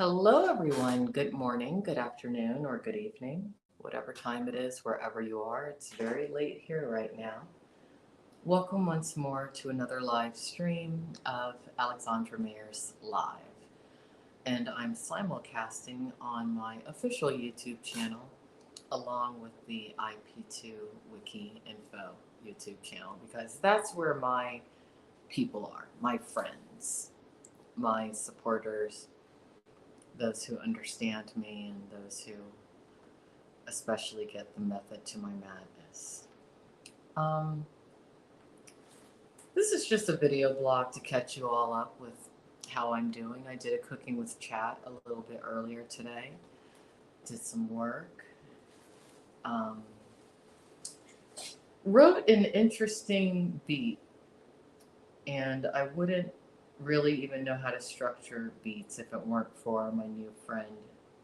Hello, everyone. Good morning, good afternoon, or good evening, whatever time it is, wherever you are. It's very late here right now. Welcome once more to another live stream of Alexandra Mayer's Live. And I'm simulcasting on my official YouTube channel along with the IP2 Wiki Info YouTube channel because that's where my people are, my friends, my supporters, those who understand me, and those who especially get the method to my madness. Um, this is just a video blog to catch you all up with how I'm doing. I did a cooking with chat a little bit earlier today, did some work, um, wrote an interesting beat, and I wouldn't really even know how to structure beats if it weren't for my new friend,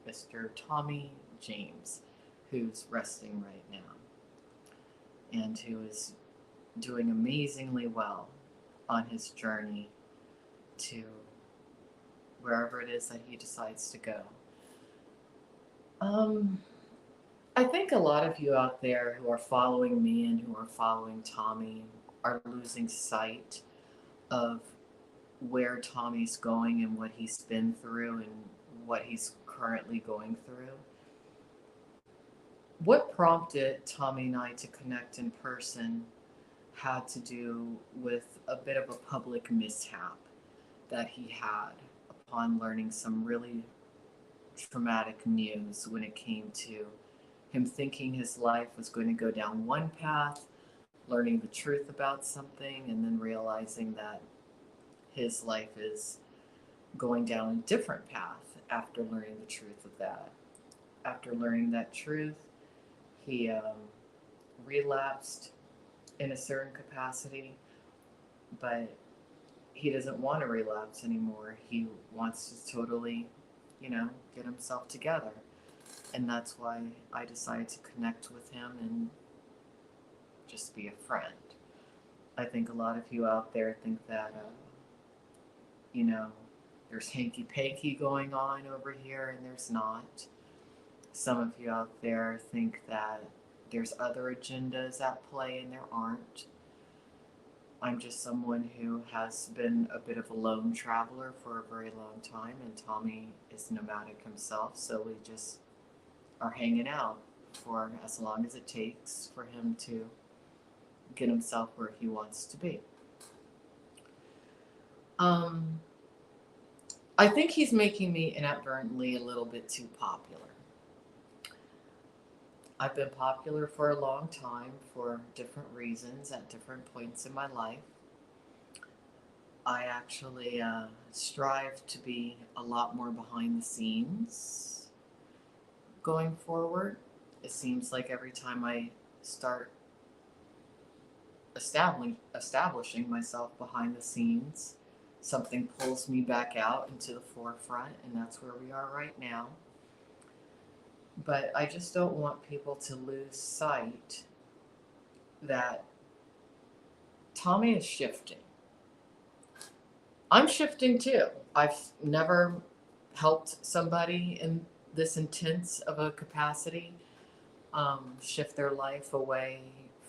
Mr. Tommy James, who's resting right now and who is doing amazingly well on his journey to wherever it is that he decides to go. Um, I think a lot of you out there who are following me and who are following Tommy are losing sight of where Tommy's going and what he's been through and what he's currently going through. What prompted Tommy and I to connect in person had to do with a bit of a public mishap that he had upon learning some really traumatic news when it came to him thinking his life was going to go down one path, learning the truth about something, and then realizing that his life is going down a different path after learning the truth of that. After learning that truth, he relapsed in a certain capacity, but he doesn't want to relapse anymore. He wants to totally, get himself together. And that's why I decided to connect with him and just be a friend. I think a lot of you out there think that, you know, there's hanky panky going on over here, and there's not. Some of you out there think that there's other agendas at play, and there aren't. I'm just someone who has been a bit of a lone traveler for a very long time, and Tommy is nomadic himself, so we just are hanging out for as long as it takes for him to get himself where he wants to be. I think he's making me inadvertently a little bit too popular. I've been popular for a long time for different reasons at different points in my life. I actually strive to be a lot more behind the scenes going forward. It seems like every time I start establishing myself behind the scenes, something pulls me back out into the forefront, and that's where we are right now. But I just don't want people to lose sight that Tommy is shifting. I'm shifting too. I've never helped somebody in this intense of a capacity shift their life away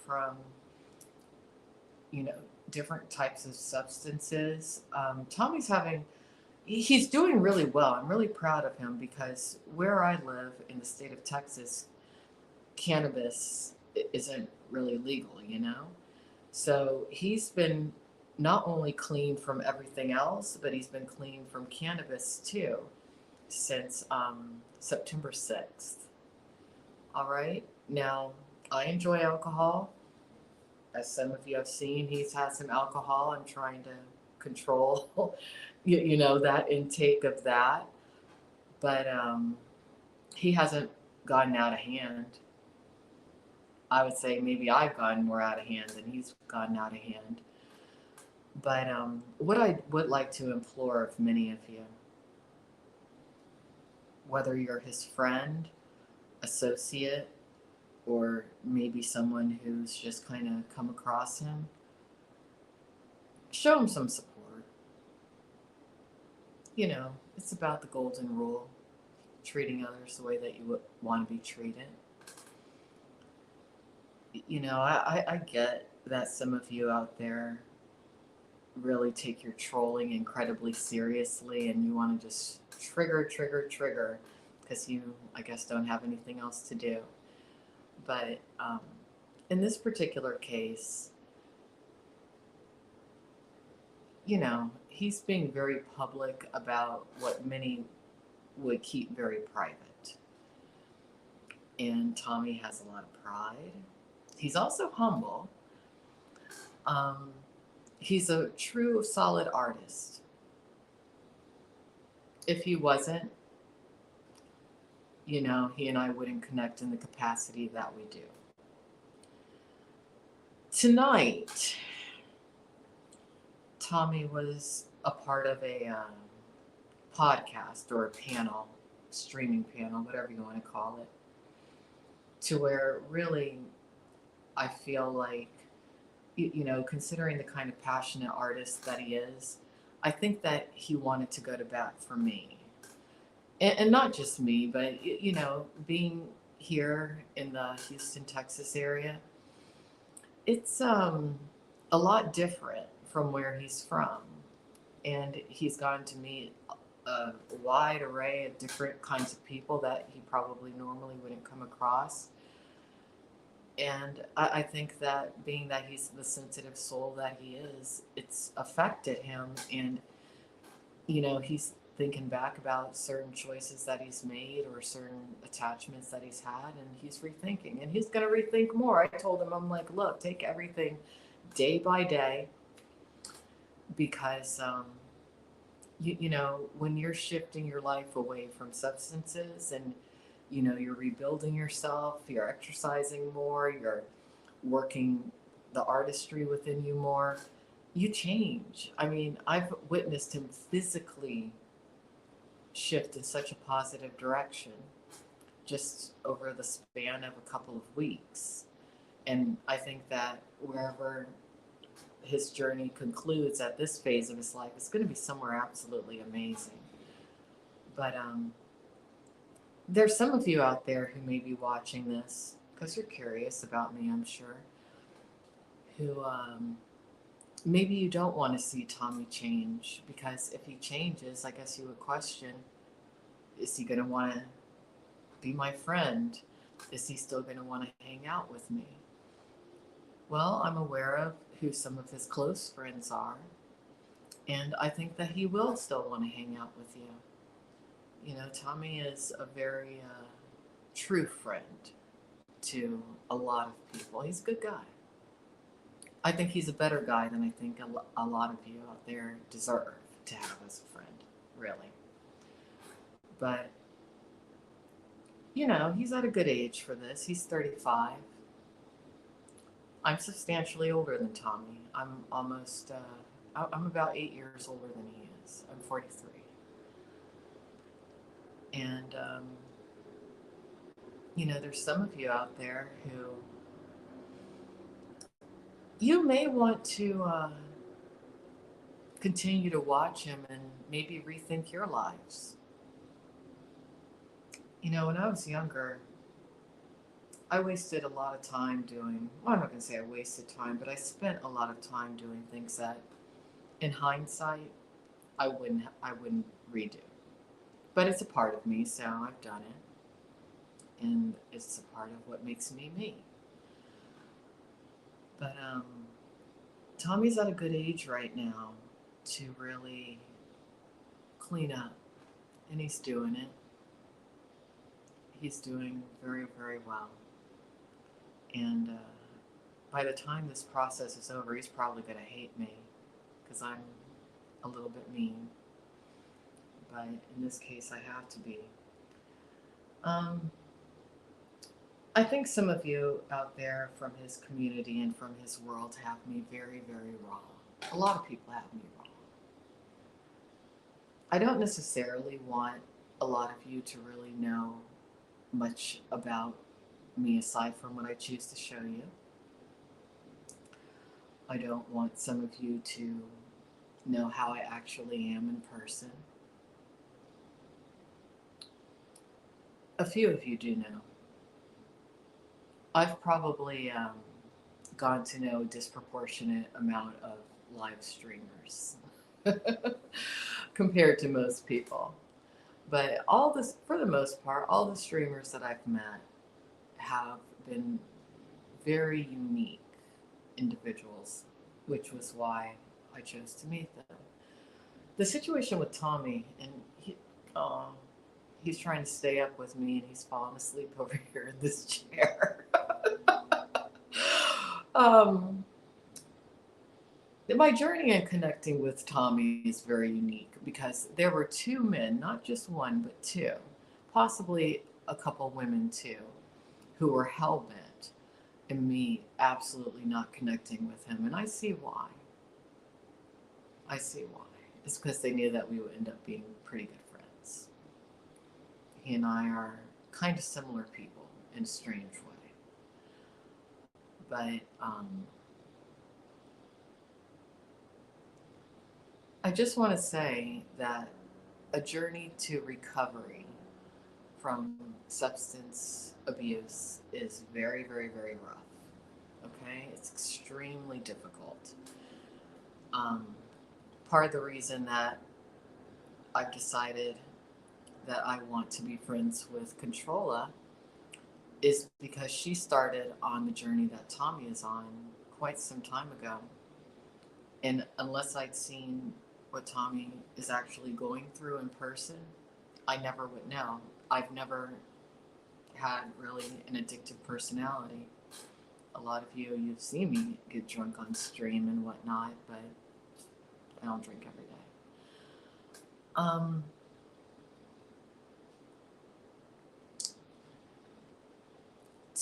from, you know, different types of substances. He's doing really well. I'm really proud of him because where I live in the state of Texas, cannabis isn't really legal, you know? So he's been not only clean from everything else, but he's been clean from cannabis too since September 6th. All right. Now, I enjoy alcohol. As some of you have seen, he's had some alcohol. I'm trying to control, that intake of that. But he hasn't gotten out of hand. I would say maybe I've gotten more out of hand than he's gotten out of hand. But what I would like to implore of many of you, whether you're his friend, associate, or maybe someone who's just kind of come across him, show him some support. it's about the golden rule, treating others the way that you would want to be treated. I get that some of you out there really take your trolling incredibly seriously and you want to just trigger, trigger, trigger because you, I guess, don't have anything else to do. But in this particular case, he's being very public about what many would keep very private. And Tommy has a lot of pride. He's also humble. Um, he's a true, solid artist. If he wasn't, he and I wouldn't connect in the capacity that we do. Tonight, Tommy was a part of a podcast or a panel, streaming panel, whatever you want to call it, to where really I feel like, considering the kind of passionate artist that he is, I think that he wanted to go to bat for me. And not just me, but, being here in the Houston, Texas area, it's a lot different from where he's from. And he's gotten to meet a wide array of different kinds of people that he probably normally wouldn't come across. And I think that being that he's the sensitive soul that he is, it's affected him. And, he's thinking back about certain choices that he's made or certain attachments that he's had, and he's rethinking. And he's going to rethink more. I told him, I'm like, look, take everything day by day because, when you're shifting your life away from substances and you're rebuilding yourself, you're exercising more, you're working the artistry within you more, you change. I mean, I've witnessed him physically shift in such a positive direction just over the span of a couple of weeks. And I think that wherever his journey concludes at this phase of his life, it's going to be somewhere absolutely amazing. But there's some of you out there who may be watching this because you're curious about me, I'm sure, who maybe you don't want to see Tommy change, because if he changes, I guess you would question, is he going to want to be my friend? Is he still going to want to hang out with me? Well, I'm aware of who some of his close friends are, and I think that he will still want to hang out with you. Tommy is a very true friend to a lot of people. He's a good guy. I think he's a better guy than I think a lot of you out there deserve to have as a friend, really. But, he's at a good age for this. He's 35. I'm substantially older than Tommy. I'm almost, I'm about 8 years older than he is. I'm 43. And, there's some of you out there who you may want to continue to watch him and maybe rethink your lives. When I was younger, I wasted a lot of time doing, well, I'm not going to say I wasted time, but I spent a lot of time doing things that, in hindsight, I wouldn't redo. But it's a part of me, so I've done it. And it's a part of what makes me me. But Tommy's at a good age right now to really clean up. And he's doing it. He's doing very, very well. And by the time this process is over, he's probably going to hate me because I'm a little bit mean. But in this case, I have to be. I think some of you out there from his community and from his world have me very, very wrong. A lot of people have me wrong. I don't necessarily want a lot of you to really know much about me aside from what I choose to show you. I don't want some of you to know how I actually am in person. A few of you do know. I've probably gone to know a disproportionate amount of live streamers compared to most people. But all this, for the most part, all the streamers that I've met have been very unique individuals, which was why I chose to meet them. The situation with Tommy, and uh, he's trying to stay up with me, and he's falling asleep over here in this chair. um, my journey in connecting with Tommy is very unique because there were two men, not just one, but two, possibly a couple women too, who were hell bent in me absolutely not connecting with him. And I see why. I see why. It's because they knew that we would end up being pretty good friends. He and I are kind of similar people in a strange way. But I just want to say that a journey to recovery from substance abuse is very, very, very rough. Okay? It's extremely difficult. Um, Part of the reason that I've decided that I want to be friends with Controlla is because she started on the journey that Tommy is on quite some time ago. And unless I'd seen what Tommy is actually going through in person, I never would know. I've never had really an addictive personality. A lot of you've seen me get drunk on stream and whatnot, but I don't drink every day.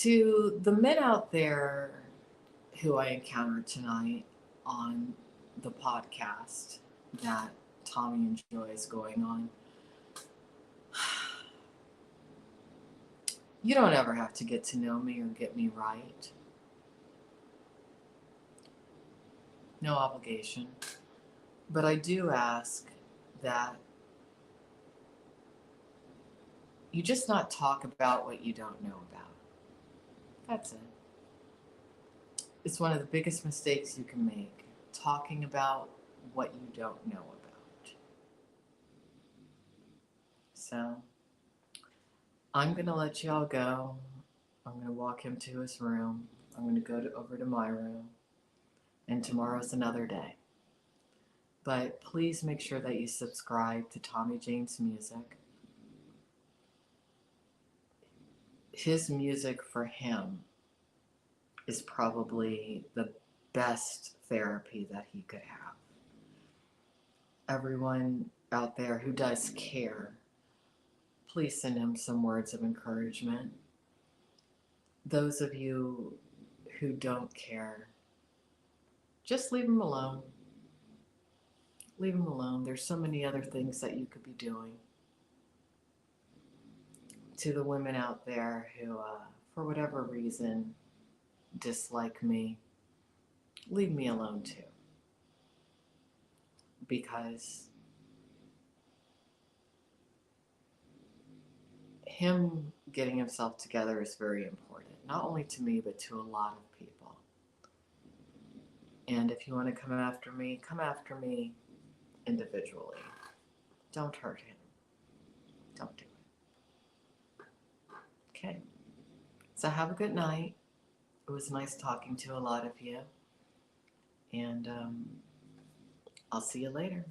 To the men out there who I encountered tonight on the podcast that Tommy enjoys going on, you don't ever have to get to know me or get me right. No obligation. But I do ask that you just not talk about what you don't know about. That's it. It's one of the biggest mistakes you can make, talking about what you don't know about. So I'm going to let y'all go. I'm going to walk him to his room. I'm going to go over to my room. And tomorrow's another day. But please make sure that you subscribe to Tommy Jane's music. His music for him is probably the best therapy that he could have. Everyone out there who does care, please send him some words of encouragement. Those of you who don't care, just leave him alone. Leave him alone. There's so many other things that you could be doing. To the women out there who, for whatever reason, dislike me, leave me alone too. Because him getting himself together is very important, not only to me, but to a lot of people. And if you want to come after me individually. Don't hurt him. Don't do it. Okay. So have a good night. It was nice talking to a lot of you. And I'll see you later.